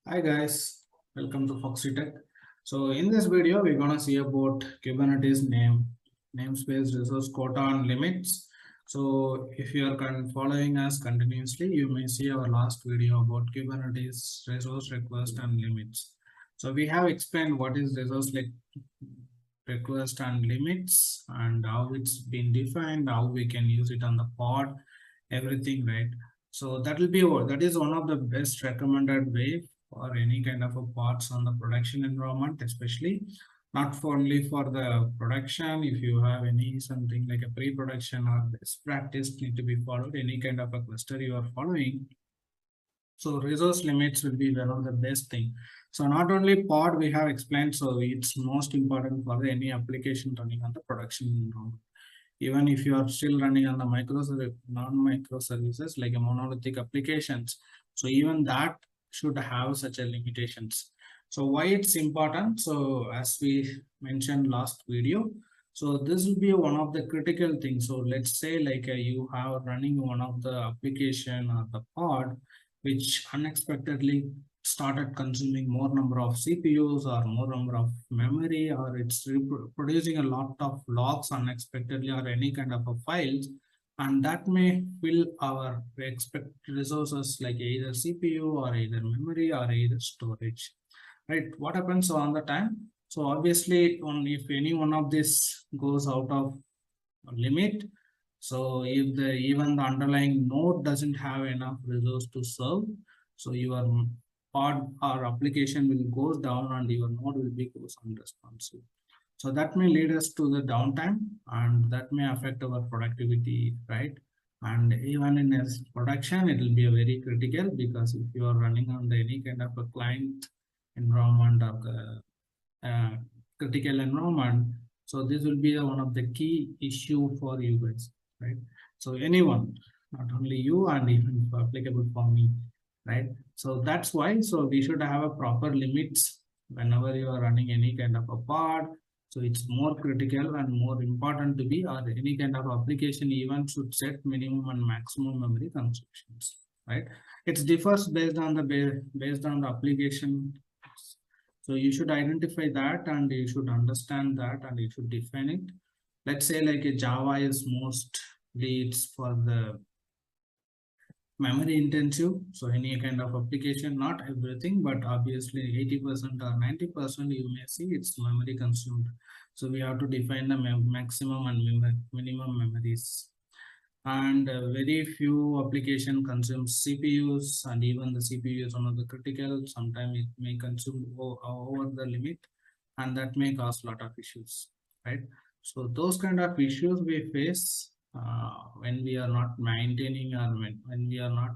Hi guys, welcome to FoxuTech. So in this video, we're gonna see about Kubernetes namespace, resource quota, and limits. So if you are following us continuously, you may see our last video about Kubernetes resource request and limits. So we have explained what is request and limits and how it's been defined, how we can use it on the pod, everything, right? So that is one of the best recommended way or any kind of a parts on the production environment, especially not for only for the production. If you have any something like a pre-production or best practice need to be followed, any kind of a cluster you are following, so resource limits will be one of the best thing. So not only pod we have explained, so it's most important for any application running on the production environment. Even if you are still running on the non-microservices like a monolithic applications, so even that should have such a limitations. So why it's important? So as we mentioned last video, so this will be one of the critical things. So let's say like you have running one of the application or the pod which unexpectedly started consuming more number of CPUs or more number of memory, or it's producing a lot of logs unexpectedly or any kind of a files, and that may fill our expected resources like either CPU or either memory or either storage, right? What happens on the time? So obviously if any one of this goes out of limit, so if the even the underlying node doesn't have enough resource to serve, so your pod or application will goes down and your node will be goes unresponsive. So that may lead us to the downtime and that may affect our productivity, right? And even in a production, it will be a very critical because if you are running on any kind of a client environment or the critical environment, so this will be one of the key issue for you guys, right? So anyone, not only you and even applicable for me, right? So that's why, so we should have a proper limits whenever you are running any kind of a pod. So it's more critical and more important to be, or any kind of application even should set minimum and maximum memory consumptions, right? It differs based on based on the application. So you should identify that and you should understand that and you should define it. Let's say like a Java is most leads for the memory intensive. So any kind of application, not everything, but obviously 80% or 90% you may see it's memory consumed. So we have to define the maximum and minimum memories. And very few application consumes CPUs, and even the CPU is one of the critical. Sometimes it may consume over the limit, and that may cause a lot of issues, right? So those kind of issues we face when we are not maintaining or when we are not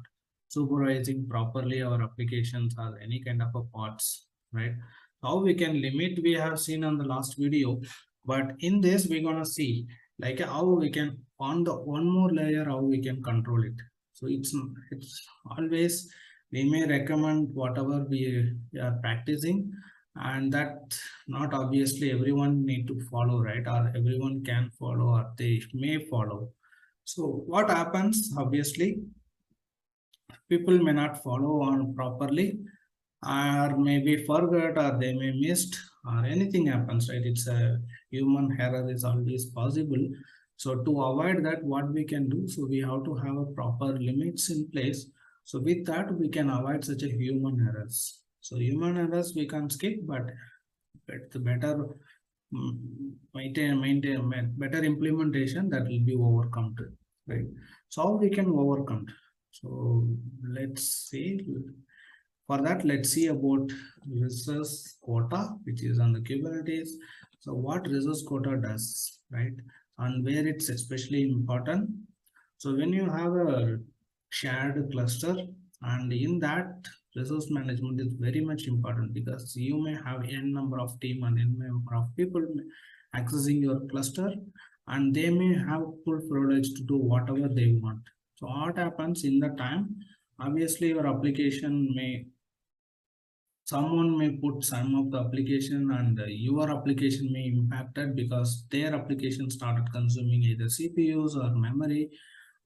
supervising properly our applications or any kind of a parts, right? How we can limit, we have seen on the last video, but in this we're gonna see like how we can on the one more layer how we can control it. So it's always we may recommend whatever we are practicing, and that not obviously everyone need to follow, right? Or everyone can follow or they may follow. So what happens, obviously people may not follow on properly or maybe forget or they may missed or anything happens, right? It's a human error is always possible. So to avoid that, what we can do, so we have to have a proper limits in place. So with that we can avoid such a human errors. So human errors we can skip, but the better better implementation that will be overcome to, right? So how we can overcome. So let's see. For that, let's see about resource quota, which is on the Kubernetes. So what resource quota does, right? And where it's especially important. So when you have a shared cluster, and in that resource management is very much important because you may have n number of team and n number of people accessing your cluster, and they may have full privilege to do whatever they want. So what happens in the time? Obviously, your application may someone may put some of the application and your application may impacted because their application started consuming either CPUs or memory,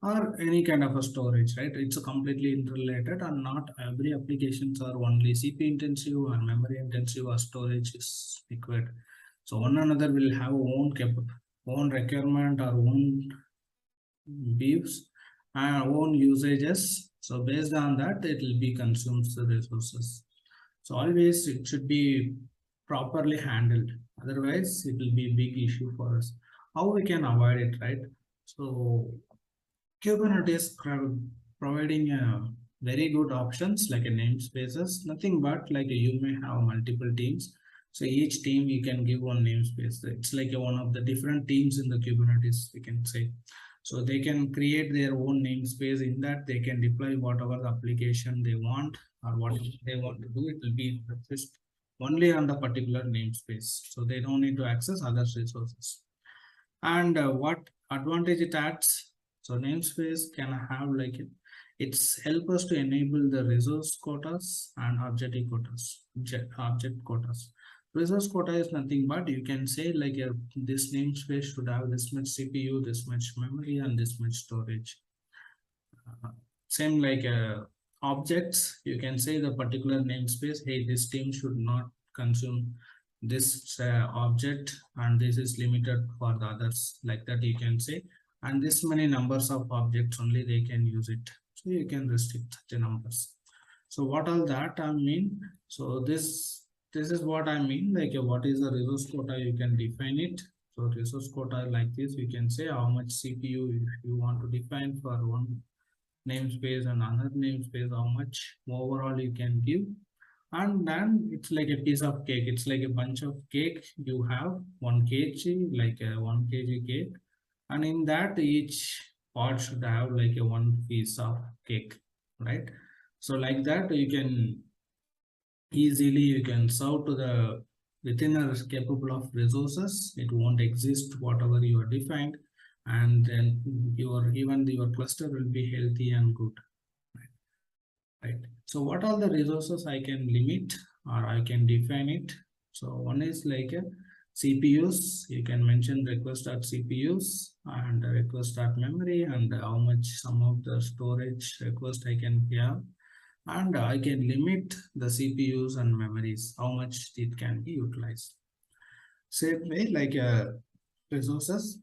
or any kind of a storage, right? It's a completely interrelated, and not every applications are only CPU intensive or memory intensive or storage is required. So one another will have own requirement or own views and own usages. So based on that, it will be consumes the resources. So always it should be properly handled. Otherwise, it will be a big issue for us. How we can avoid it, right? So Kubernetes providing very good options like a namespaces, nothing but like you may have multiple teams. So each team you can give one namespace. It's like one of the different teams in the Kubernetes, we can say. So they can create their own namespace. In that they can deploy whatever the application they want or what they want to do. It will be just only on the particular namespace. So they don't need to access other resources. And what advantage it adds? So namespace can have like it's help us to enable the resource quotas and object quotas. Resource quota is nothing but you can say like this namespace should have this much CPU, this much memory, and this much storage. Same like objects, you can say the particular namespace, hey, this team should not consume this object, and this is limited for the others, like that you can say, and this many numbers of objects only they can use it. So you can restrict the numbers. So what all that I mean? So this is what I mean, like what is the resource quota, you can define it. So resource quota like this, you can say how much CPU if you want to define for one namespace and another namespace, how much overall you can give. And then it's like a piece of cake, it's like a bunch of cake. You have 1 kg, like a 1 kg cake, and in that each part should have like a one piece of cake, right? So like that you can easily you can serve to the within a capable of resources. It won't exist whatever you are defined, and then your cluster will be healthy and good, right? So what are the resources I can limit or I can define it? So one is like a CPUs. You can mention request.cpus and request.memory and how much some of the storage request I can have, and I can limit the CPUs and memories how much it can be utilized. Same way like resources,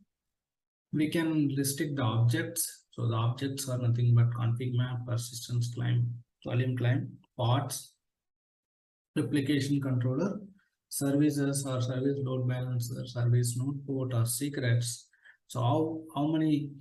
we can restrict the objects. So the objects are nothing but config map, persistence claim, volume claim, pods, replication controller, services or service load balancer, service node port or secrets. So how many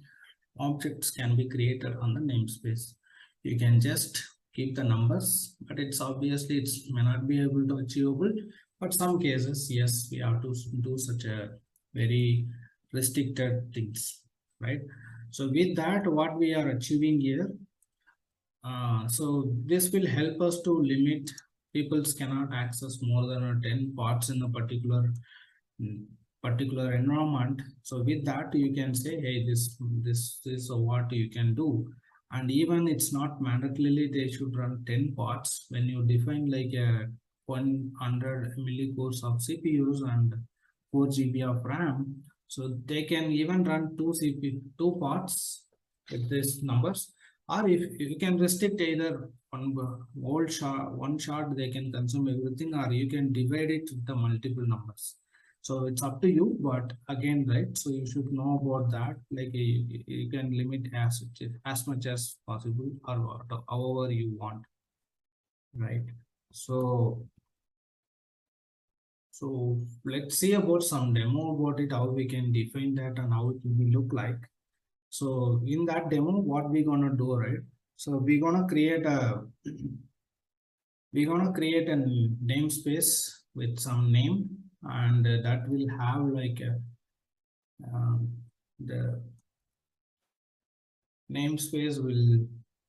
objects can be created on the namespace? You can just keep the numbers, but it's obviously it's may not be able to achievable. But some cases, yes, we have to do such a very restricted things, right? So with that, what we are achieving here, so this will help us to limit peoples cannot access more than 10 parts in a mm, particular environment. So with that you can say, hey, this is what you can do. And even it's not mandatorily they should run 10 parts. When you define like a 100 millicores of CPUs and 4 GB of RAM, so they can even run two parts with these numbers. Or if you can restrict either one shot they can consume everything, or you can divide it with the multiple numbers. So it's up to you, but again, right, so you should know about that, like you can limit as much as possible or however you want, right? So so let's see about some demo about it, how we can define that and how it will look like. So in that demo, what we're gonna do, right? So we're gonna create a namespace with some name, and that will have like the namespace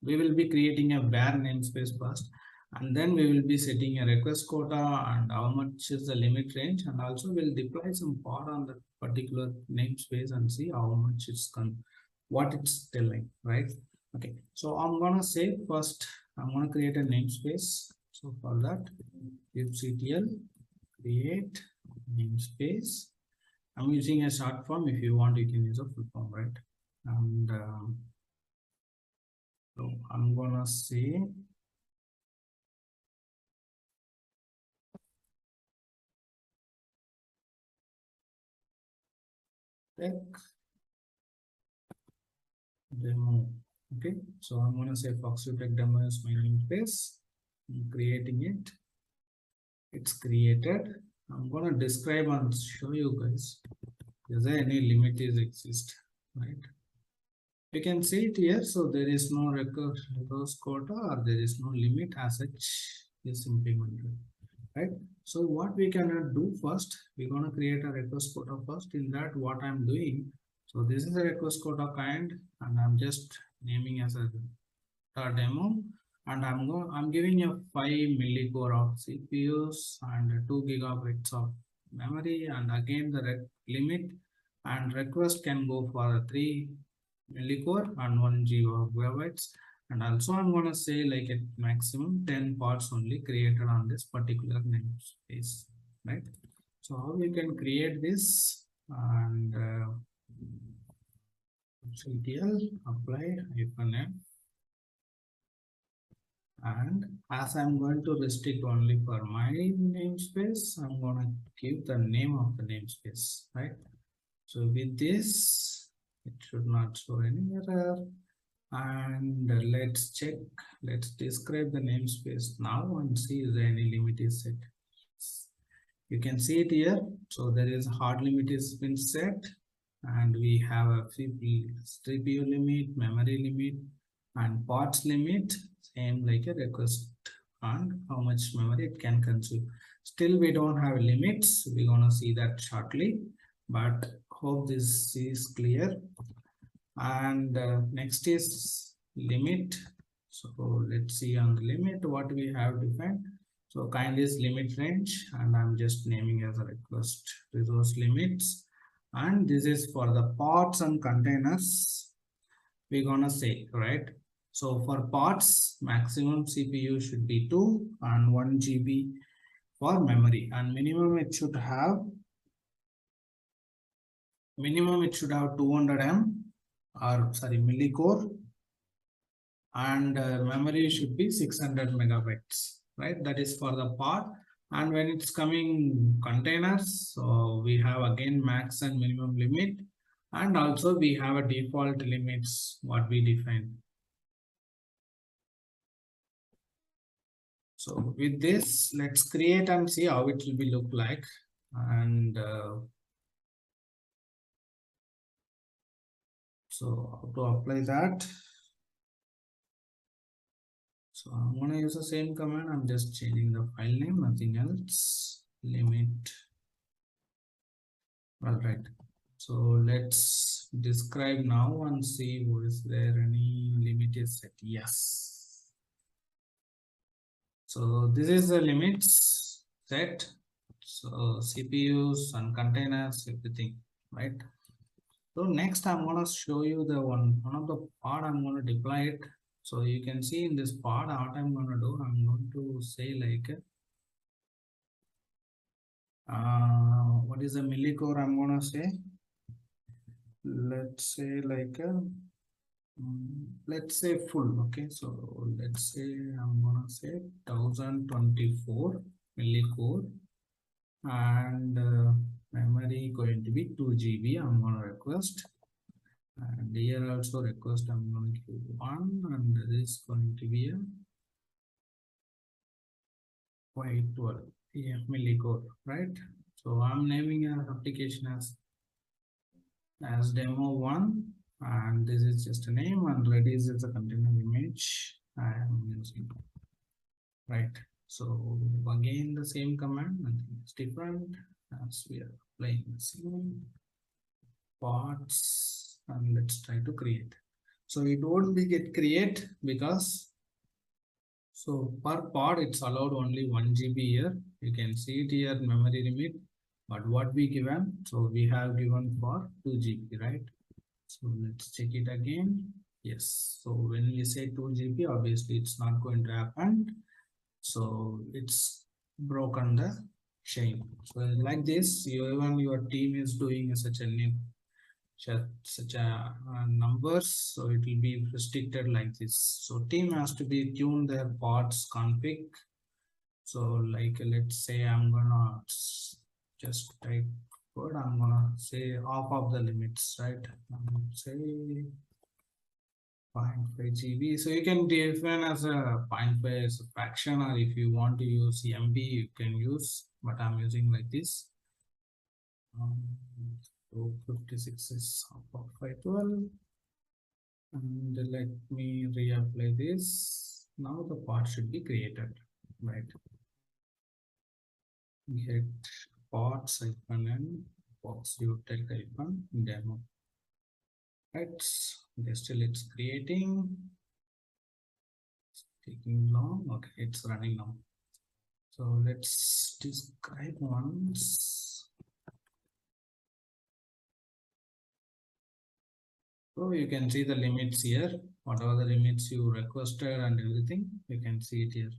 we will be creating a var namespace first, and then we will be setting a request quota and how much is the limit range, and also we'll deploy some pod on the particular namespace and see how much what it's telling, right? Okay, so I'm gonna say first I'm gonna create a namespace. So for that, kubectl create namespace. I'm using a short form. If you want, you can use a full form, right? And So I'm gonna say tech demo. Okay, so I'm gonna say FoxuTech demo is my namespace. I'm creating it. It's created. I'm gonna describe and show you guys. Is there any limit is exist, right? You can see it here. So there is no reverse quota or there is no limit as such is implemented, right? So what we can do first, we're gonna create a request quota first. In that, what I'm doing. So this is a request quota kind, and I'm just naming as a demo, and I'm giving a 5 millicore of CPUs and 2 gigabytes of memory, and again the limit and request can go for 3 millicore and 1 gigabytes, and also I'm gonna say like at maximum 10 parts only created on this particular namespace, right? So how we can create this, and ctl apply -f, and as I'm going to restrict only for my namespace, I'm going to give the name of the namespace, right? So with this, it should not show any error. And let's check, let's describe the namespace now and see if there any limit is set. You can see it here. So there is hard limit is been set, and we have a CPU limit, memory limit, and parts limit, same like a request and how much memory it can consume. Still, we don't have limits. We're gonna see that shortly, but hope this is clear. And next is limit. So let's see on the limit what we have defined. So kind is limit range, and I'm just naming as a request resource limits. And this is for the pods and containers. We're gonna say, right? So for pods, maximum CPU should be 2 and 1 GB for memory, and minimum it should have 200 millicore, and memory should be 600 megabytes, right? That is for the pod. And when it's coming containers, so we have again max and minimum limit, and also we have a default limits what we define. So with this, let's create and see how it will be look like. And so how to apply that. So I'm going to use the same command. I'm just changing the file name, nothing else. Limit. All right. So let's describe now and see is there any limit is set. Yes. So this is the limits set. So CPUs and containers, everything, right? So next I'm going to show you the one of the part I'm going to deploy it. So you can see in this part what I'm going to do. I'm going to say like what is the millicore I'm going to say. Let's say like let's say full. Okay, so let's say I'm going to say 1024 millicore, and memory going to be 2 GB. I'm going to request, and here also request I'm going to give 1, and this is going to be a Y12 millicore, right? So I'm naming an application as demo 1, and this is just a name, and Redis is a container image I am using, right? So again the same command, nothing is different as we are applying the same parts, and let's try to create. So it won't be get create because so per pod it's allowed only 1 GB here. You can see it here memory limit, but what we given, so we have given for 2 GB, right? So let's check it again. Yes. So when we say 2 GB, obviously it's not going to happen. So it's broken the chain. So like this, even your team is doing such a name. such a numbers, so it will be restricted like this. So team has to be tune their pods config. So like let's say I'm gonna just type code, I'm gonna say half of the limits, right? Say 0.5 GB. So you can define as a 0.5 as a fraction, or if you want to use MB, you can use, but I'm using like this. So 56 is half of 512. And let me reapply this. Now the part should be created, right? Get parts -n FoxuTech -demo. Right, still it's creating, it's taking long. Okay, it's running now. So let's describe once. So you can see the limits here, whatever the limits you requested and everything, you can see it here.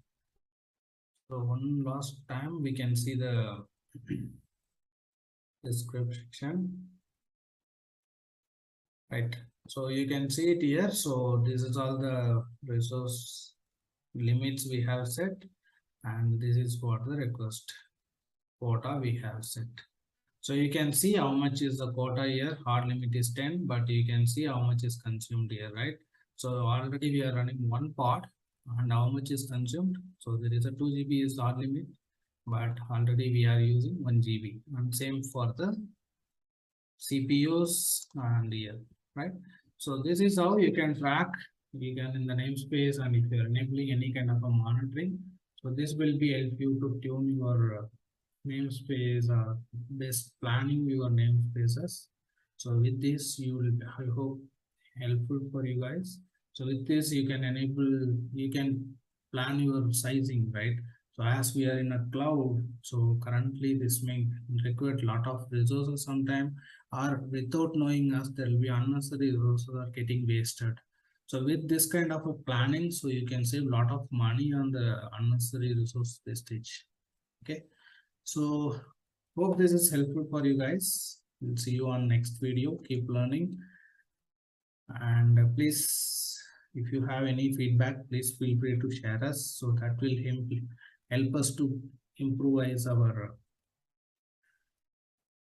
So one last time we can see the description, right? So you can see it here. So this is all the resource limits we have set, and this is for the request quota we have set. So you can see how much is the quota here. Hard limit is 10, but you can see how much is consumed here, right? So already we are running one pod, and how much is consumed. So there is a 2 GB is hard limit, but already we are using 1 GB, and same for the CPUs and here, right? So this is how you can track. You can in the namespace, and if you are enabling any kind of a monitoring, so this will be help you to tune your namespace or best planning your namespaces. So with this, you will, I hope, helpful for you guys. So with this, you can enable, you can plan your sizing, right? So as we are in a cloud, so currently this may require a lot of resources sometime, or without knowing us, there will be unnecessary resources are getting wasted. So with this kind of a planning, so you can save a lot of money on the unnecessary resource wastage. Okay. So hope this is helpful for you guys. We'll see you on next video. Keep learning, and please, if you have any feedback, please feel free to share us. So that will help us to improvise our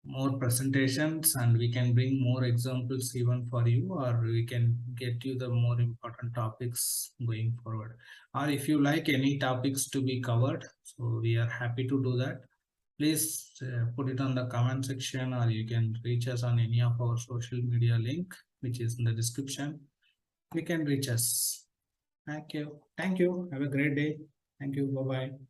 more presentations, and we can bring more examples even for you, or we can get you the more important topics going forward. Or if you like any topics to be covered, so we are happy to do that. Please put it on the comment section, or you can reach us on any of our social media link, which is in the description. You can reach us. Thank you. Thank you. Have a great day. Thank you. Bye-bye.